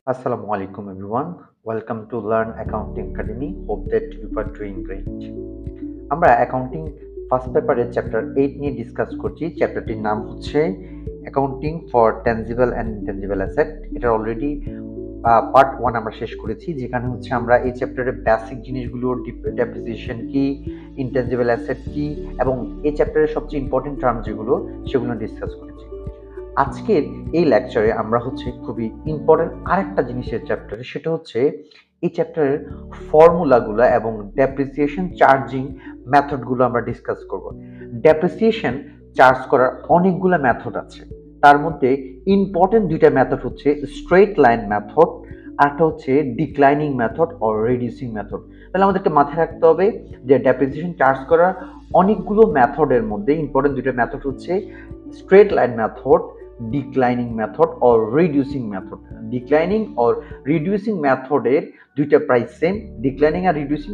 Assalamu alaikum everyone. Welcome to Learn Accounting Academy. Hope that you are doing great. আমরা accounting first পেপারে chapter 8 নিয়ে discuss করছি। চ্যাপ্টারটির নাম হচ্ছে accounting for tangible and intangible asset. এটা already part 1 আমরা শেষ করেছি, যেখানে হচ্ছে আমরা এই চ্যাপ্টারে বেসিক জিনিসগুলো, ডেপ্রিসিয়েশন কি, ইনট্যানজিবল অ্যাসেট কি, এবং এই চ্যাপ্টারের সবচেয়ে ইম্পর্টেন্ট টার্ম যেগুলো সেগুলো ডিসকাস করেছি। আজকের এই লেকচারে আমরা হচ্ছে খুবই ইম্পর্টেন্ট আরেকটা জিনিসের চ্যাপ্টারে, সেটা হচ্ছে এই চ্যাপ্টারের ফর্মুলাগুলো এবং ডেপ্রিসিয়েশন চার্জিং মেথডগুলো আমরা ডিসকাস করব। ডেপ্রিসিয়েশন চার্জ করার অনেকগুলো মেথড আছে, তার মধ্যে ইম্পর্টেন্ট দুইটা মেথড হচ্ছে স্ট্রেট লাইন মেথড, আরেকটা হচ্ছে declining method or reducing method. তাহলে আমাদেরকে মাথায় রাখতে হবে যে ডেপ্রিসিয়েশন চার্জ করার অনেকগুলো মেথডের মধ্যে ইম্পর্টেন্ট দুইটা মেথড হচ্ছে straight line method, declining method or reducing method. Declining or reducing মেথডের দুইটা প্রায় সেম, ডিক্লাইনিং আর রিডিউসিং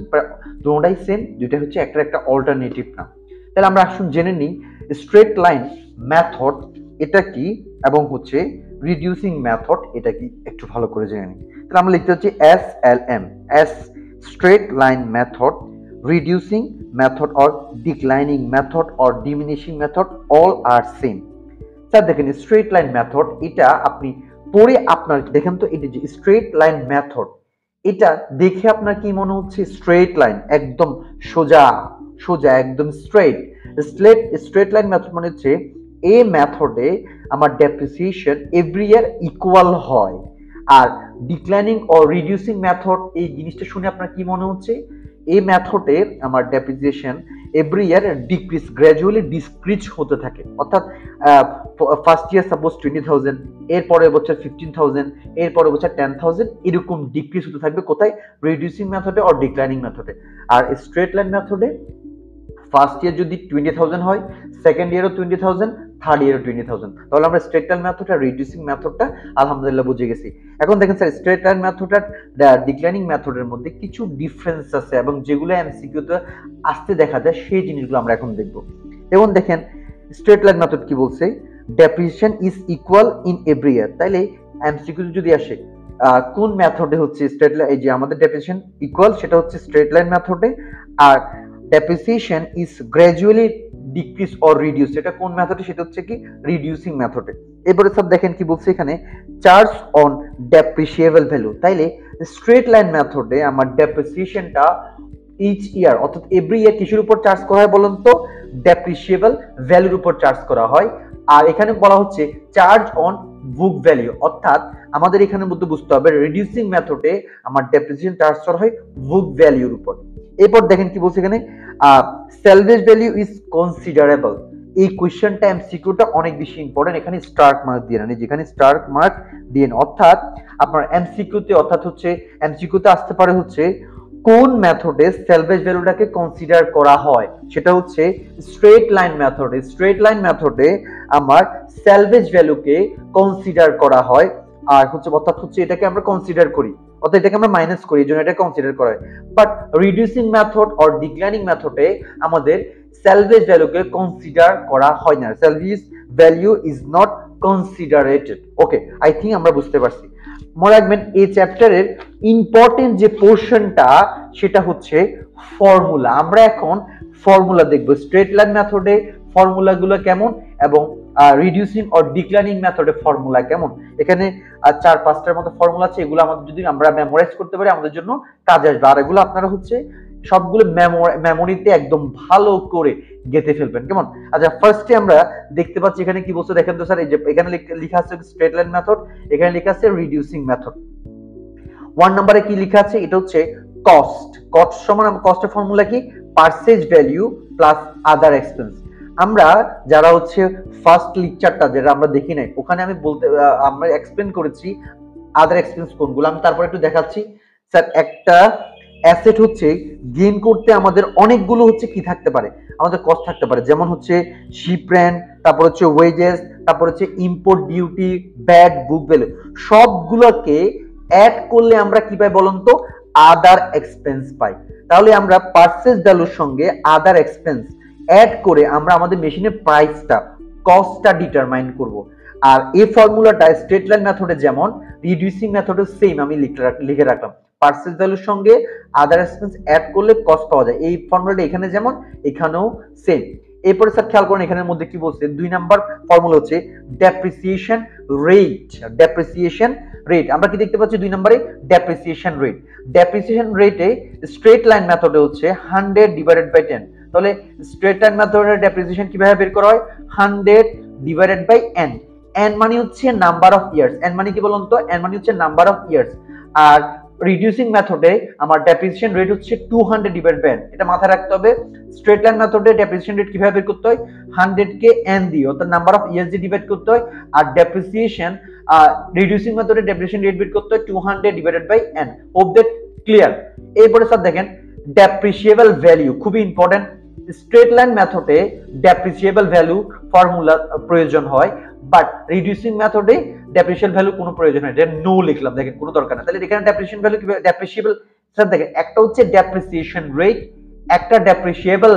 দুটোটাই সেম, দুইটা হচ্ছে একটা অল্টারনেটিভ নাম। তাহলে আমরা আসুন জেনে নিই স্ট্রেট লাইন মেথড এটা কি এবং হচ্ছে রিডিউসিং মেথড এটা কি, একটু ভালো করে জেনে নিই। তাহলে আমরা লিখতে হচ্ছে SLM, S straight line method, reducing method or declining method or diminishing method, all are same। Sir দেখেন স্ট্রেট লাইন মেথড এটা আপনি পড়ে আপনার দেখেন তো, এটা যে স্ট্রেট লাইন মেথড এটা দেখে আপনার কি মনে হচ্ছে? স্ট্রেট লাইন, একদম সোজা সোজা, একদম স্ট্রেট। স্ট্রেট লাইন মেথড মানে হচ্ছে এই মেথডে আমার ডেপ্রিসিয়েশন এভরি ইয়ার ইকুয়াল হয়। আর ডিক্লাইনিং ও রিডিউসিং মেথড এই জিনিসটা শুনে আপনার কি মনে হচ্ছে? এই মেথডে আমার depreciation every year decrease, gradually decrease হতে থাকে। অর্থাৎ ফার্স্ট ইয়ার সাপোজ 20,000, এর পরের বছর 15,000, এর পরের বছর 10,000, এরকম ডিক্রিজ হতে থাকবে। কোথায়? রিডিউসিং মেথডে অর ডিক্লাইনিং মেথডে। আর স্ট্রেট লাইন মেথডে ফার্স্ট ইয়ার যদি 20,000 হয়, সেকেন্ড ইয়ারও 20,000, থার্ড ইয়ারও 20,000। তাহলে আমরা স্ট্রেট লাইন মেথড আর রিডিউসিং মেথডটা আলহামদুলিল্লাহ বুঝে গেছি। এখন দেখেন স্যার স্ট্রেট লাইন মেথড আর ডিক্লাইনিং মেথডের মধ্যে কিছু ডিফারেন্স আছে এবং যেগুলো এমসিকিউতে আসতে দেখা যায় সেই জিনিসগুলো আমরা এখন দেখব। যেমন দেখেন স্ট্রেট লাইন মেথড কি বলছে? Depreciation is equal in every year. তাইলে এমসিকিউ যদি আসে কোন মেথডে হচ্ছে স্ট্রেট লাইন, এই যে আমাদের ডেপ্রিসিয়েশন ইকুয়াল, সেটা হচ্ছে স্ট্রেট লাইন মেথডে। আর depreciation is gradually decrease or reduce, এটা কোন মেথডে? সেটা হচ্ছে কি রিডিউসিং মেথডে। এবারে সব দেখেন কি বলছে এখানে, চার্জ অন ডেপ্রিসিয়েবল ভ্যালু। তাইলে স্ট্রেট লাইন মেথডে আমার ডেপ্রিসিয়েশনটা ইচ ইয়ার অর্থাৎ এভরি ইয়ার কিসের উপর চার্জ করা হয় বলুন তো? ডেপ্রিসিয়েবল ভ্যালুর উপর চার্জ করা হয়। আর এখানে বলা হচ্ছে চার্জ অন বুক ভ্যালু, অর্থাৎ আমাদের এখানে মধ্যে বুঝতে হবে রিডিউসিং মেথডে আমার ডেপ্রিসিয়েশন চার্জ করা হয় বুক ভ্যালুর উপর। এরপর দেখেন কি বলছে এখানে, সেলভেজ ভ্যালু ইজ কনসিডারেবল। এই কোশ্চেনটা এমসিকিউটা অনেক বেশি ইম্পর্টেন্ট, এখানে স্টার মার্ক দিয়ে নেন, যেখানে স্টার মার্ক দিয়ে নেন। অর্থাৎ আপনার এমসিকিউতে অর্থাৎ হচ্ছে এমসিকিউতে আসতে পারে হচ্ছে কোন মেথডে সেলভেজ ভ্যালুটাকে কনসিডার করা হয়, সেটা হচ্ছে স্ট্রেট লাইন মেথডে। স্ট্রেট লাইন মেথডে আমার সেলভেজ ভ্যালুকে কনসিডার করা হয়, আর হচ্ছে অর্থাৎ হচ্ছে এটাকে আমরা কনসিডার করি, অর্থাৎ এটাকে আমরা মাইনাস করি, এই জন্য এটা কনসিডার করা হয়। But reducing method or declining মেথডে আমাদের সেলভেজ ভ্যালুকে কনসিডার করা হয় না। Salvage value is not considerated. Okay, I think আমরা বুঝতে পারছি। মনে রাখবেন এই চ্যাপ্টারের ইম্পর্টেন্ট যে পোর্শনটা সেটা হচ্ছে ফর্মুলা। আমরা এখন ফর্মুলা দেখব, স্ট্রেট লাইন মেথডে ফর্মুলাগুলো কেমন এবং রিডিউসিং অর ডিক্লাইনিং মেথডে ফর্মুলা কেমন। এখানে 4-5টার মতো ফর্মুলা আছে, এগুলো আমাদের যদি আমরা মেমোরাইজ করতে পারি আমাদের জন্য কাজে আসবে। আর এগুলো আপনারা হচ্ছে সবগুলো মেমোরিতে একদম ভালো করে গেঁথে ফেলবেন, কেমন? আচ্ছা, ফার্স্টে আমরা দেখতে পাচ্ছি এখানে কি বলছে দেখেন তো স্যার, এই যে এখানে লেখা আছে স্ট্রেট লাইন মেথড, এখানে লেখা আছে রিডিউসিং মেথড। 1 নম্বরে কি লেখা আছে? এটা হচ্ছে কস্ট। কস্ট সমান কস্টের ফর্মুলা কি? পারচেজ ভ্যালু প্লাস আদার এক্সপেন্স। আমরা যারা হচ্ছে ফার্স্ট লেকচারটা যেটা আমরা দেখি নাই, ওখানে আমি আমরা এক্সপ্লেন করেছি আদার এক্সপেন্স কোনগুলো। আমি তারপর একটু দেখাচ্ছি। স্যার একটা অ্যাসেট হচ্ছে গেইন করতে আমাদের অনেকগুলো হচ্ছে কি থাকতে পারে, আমাদের কস্ট থাকতে পারে, যেমন হচ্ছে শিপ রেন্ট, তারপর হচ্ছে ওয়েজেস, তারপর হচ্ছে import duty, bad, book value, সবগুলোকে অ্যাড করলে আমরা কি পাই বলুন তো? আদার এক্সপেন্স পাই। তাহলে আমরা পারচেজ ভ্যালুর সঙ্গে আদার এক্সপেন্স অ্যাড করে আমরা আমাদের মেশিনের প্রাইসটা, কস্টটা ডিটারমাইন করব। আর এই ফর্মুলাটা স্ট্রেট লাইন মেথডে যেমন, রিডিউসিং মেথডে সেম আমি লিখে রাখলাম, পার্সেন্ট ভ্যালুর সঙ্গে আদার এক্সপেন্স অ্যাড করলে কস্ট পাওয়া যায়। এই ফর্মুলাটা এখানে যেমন এখানেও সেম। এরপরে স্যার খেয়াল করেন এখানের মধ্যে কি বলছে, 2 নাম্বার ফর্মুলা হচ্ছে ডেপ্রিসিয়েশন রেট। ডেপ্রিসিয়েশন রেট আমরা কি দেখতে পাচ্ছি 2 নম্বরে ডেপ্রিসিয়েশন রেট। ডেপ্রিসিয়েশন রেটে স্ট্রেট লাইন মেথডে হচ্ছে 100 ডিভাইডেড বাই 10। তাহলে স্ট্রেট লাইন মেথডের ডেপ্রিসিয়েশন কিভাবে বের করা হয়, 100 ডিভাইডেড বাই n। n মানে হচ্ছে নাম্বার অফ ইয়ার্স। n মানে কি বলুন তো, n মানে হচ্ছে নাম্বার অফ ইয়ার্স। আর রিডিউসিং মেথডে আমার ডেপ্রিসিয়েশন রেট হচ্ছে 200 ডিভাইড বাই n। এটা মাথায় রাখতে হবে। স্ট্রেট লাইন মেথডে ডেপ্রিসিয়েশন রেট কিভাবে বের করতে হয়, 100 কে n দিয়ে অর্থাৎ নাম্বার অফ ইয়ার্স দিয়ে ডিভাইড করতে হয়। আর ডেপ্রিসিয়েশন রিডিউসিং মেথডে ডেপ্রিসিয়েশন রেট বের করতে হয় 200 divided by n। Hope that clear. এরপরে স্যার দেখেন ডেপ্রিসিয়েবল ভ্যালু খুবই ইম্পর্টেন্ট। স্ট্রেট লাইন মেথডে ডেপ্রিসিয়েবল ভ্যালু ফর্মুলা প্রয়োজন হয়, বাট রিডিউসিং মেথডে ডেপ্রিসিয়েবল ভ্যালু কোনো প্রয়োজন হয়, এটা নো লিখলাম, দেখেন কোনো দরকার না। তাহলে এখানে ডেপ্রিসিয়েশন ভ্যালু কি, ডেপ্রিসিয়েবল স্যার দেখেন একটা হচ্ছে ডেপ্রিসিয়েশন রেট, একটা ডেপ্রিসিয়েবল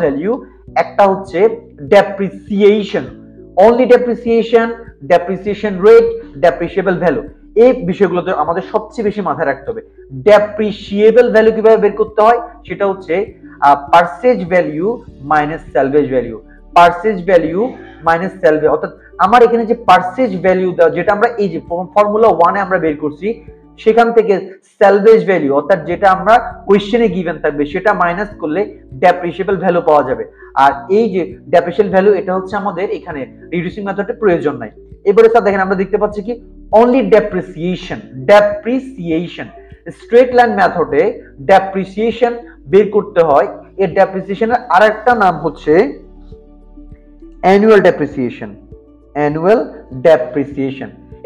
ভ্যালু, একটা হচ্ছে depreciation. Only depreciation rate, depreciable value, এই বিষয়গুলোতে আমাদের সবচেয়ে বেশি মাথায় রাখতে হবে। ডেপ্রিসিয়েবল ভ্যালু কিভাবে বের করতে হয়, সেটা হচ্ছে purchase value minus salvage value. Purchase value minus সেলভেজ, অর্থাৎ আমার এখানে যে পারচেজ ভ্যালু যেটা আমরা এই যে ফর্মুলা 1 এ আমরা বের করছি, সেখান থেকে সেলভেজ ভ্যালু অর্থাৎ যেটা আমরা কোশ্চেনে গিভেন থাকবে সেটা মাইনাস করলে ডেপ্রিসিয়েবল ভ্যালু পাওয়া যাবে। আর এই যে ডেপ্রিসিয়েবল ভ্যালু এটা হচ্ছে আমাদের এখানে রিডিউসিং মেথডে প্রয়োজন নাই। এবারে স্যার দেখেন আমরা দেখতে পাচ্ছি কি অনলি ডেপ্রিসিয়েশন। স্ট্রেট লাইন মেথডে ডেপ্রিসিয়েশন বের করতে হয়। এর ডেপ্রিসিয়েশনের আরেকটা নাম হচ্ছে অ্যানুয়াল ডেপ্রিসিয়েশন।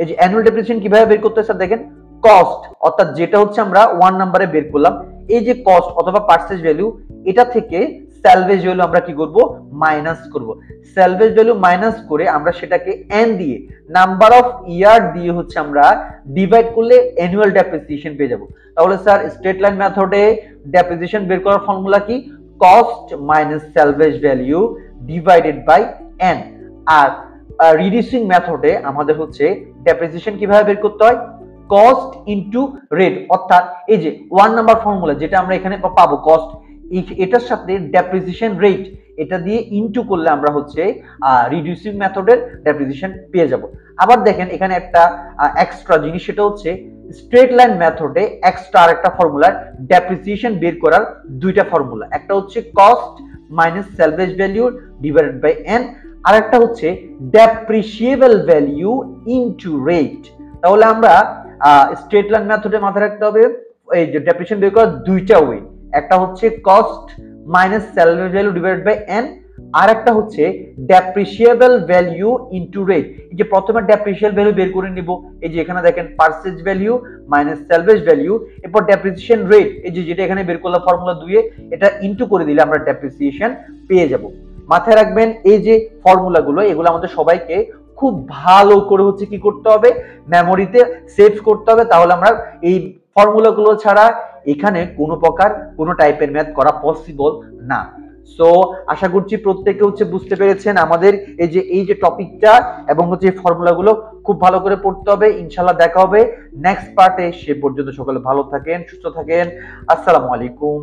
এই যে অ্যানুয়াল ডেপ্রিসিয়েশন কিভাবে বের করতে হয় স্যার দেখেন, কস্ট অর্থাৎ যেটা হচ্ছে আমরা 1 নম্বরে বের করলাম, এই যে কস্ট অথবা পারচেজ ভ্যালু, এটা থেকে সেলভেজ ভ্যালু আমরা কি করব, মাইনাস করব। সেলভেজ ভ্যালু মাইনাস করে আমরা সেটাকে n দিয়ে নাম্বার অফ ইয়ার দিয়ে হচ্ছে আমরা ডিভাইড করলে অ্যানুয়াল ডেপ্রিসিয়েশন পেয়ে যাব। তাহলে স্যার স্ট্রেট লাইন মেথডে ডেপ্রিসিয়েশন বের করার ফর্মুলা কি, cost minus salvage value divided by n। আর রিডিউসিং মেথডে আমাদের হচ্ছে ডেপ্রিসিয়েশন কিভাবে বের করতে হয়, কস্ট ইনটু রেট, অর্থাৎ এই যে 1 নাম্বার ফর্মুলা যেটা আমরা এখানে পাবো কস্ট, এটার সাথে ডেপ্রিসিয়েশন রেট এটা দিয়ে ইনটু করলে আমরা হচ্ছে রিডিউসিং মেথডের ডেপ্রিসিয়েশন পেয়ে যাব। আবার দেখেন এখানে একটা এক্সট্রা জিনিস, সেটা হচ্ছে স্ট্রেট লাইন মেথডে এক্সট্রা আরেকটা ফর্মুলা ডেপ্রিসিয়েশন বের করার দুইটা ফর্মুলা, একটা হচ্ছে cost minus salvage value divided by n, আর একটা হচ্ছে ডেপ্রিসিয়েবল ভ্যালু ইনটু রেট। তাহলে আমরা স্ট্রেট লাইন মেথডে মাথায় রাখতে হবে এই যে ডেপ্রিসিয়েশন বের করার দুইটা ওয়ে, একটা হচ্ছে cost minus salvage value divided by n, আর একটা হচ্ছে ডেপ্রিসিয়েবল ভ্যালু ইনটু রেট। এই যে প্রথমে ডেপ্রিসিয়েবল ভ্যালু বের করে নিব, এই যে এখানে দেখেন purchase value minus salvage value, এরপর ডেপ্রিসিয়েশন রেট এই যে যেটা এখানে বের করলাম ফর্মুলা 2 এ, এটা ইনটু করে দিলে আমরা ডেপ্রিসিয়েশন পেয়ে যাব। মাথায় রাখবেন এই যে ফর্মুলাগুলো, এগুলো আমাদের সবাইকে খুব ভালো করে হচ্ছে কি করতে হবে, মেমোরিতে সেভ করতে হবে। তাহলে আমরা এই ফর্মুলাগুলো ছাড়া এখানে কোনো প্রকার কোনো টাইপের ম্যাথ করা পসিবল না। সো আশা করছি প্রত্যেকে হচ্ছে বুঝতে পেরেছেন আমাদের এই যে টপিকটা এবং হচ্ছে ফর্মুলাগুলো খুব ভালো করে পড়তে হবে। ইনশাআল্লাহ দেখা হবে নেক্সট পার্টে। সে পর্যন্ত সকলে ভালো থাকেন, সুস্থ থাকেন। আসসালামু আলাইকুম।